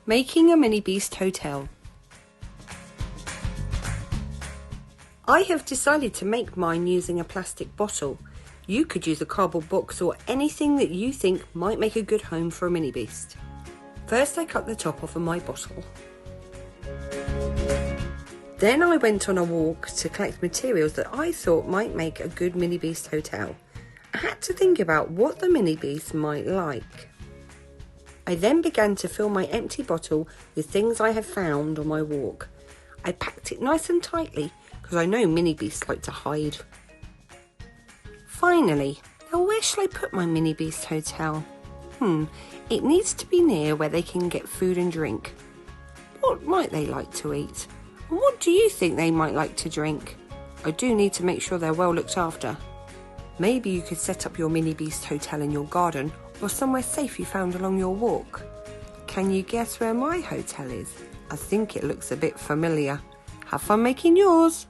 Making a Minibeast hotel. I have decided to make mine using a plastic bottle. You could use a cardboard box or anything that you think might make a good home for a Minibeast. First I cut the top off of my bottle. Then I went on a walk to collect materials that I thought might make a good Minibeast hotel. I had to think about what the Minibeast might like. I then began to fill my empty bottle with things I had found on my walk. I packed it nice and tightly because I know Minibeasts like to hide. Finally, now where shall I put my Minibeast hotel? It needs to be near where they can get food and drink. What might they like to eat? And what do you think they might like to drink? I do need to make sure they're well looked after. Maybe you could set up your Minibeast hotel in your garden or somewhere safe you found along your walk. Can you guess where my hotel is? I think it looks a bit familiar. Have fun making yours!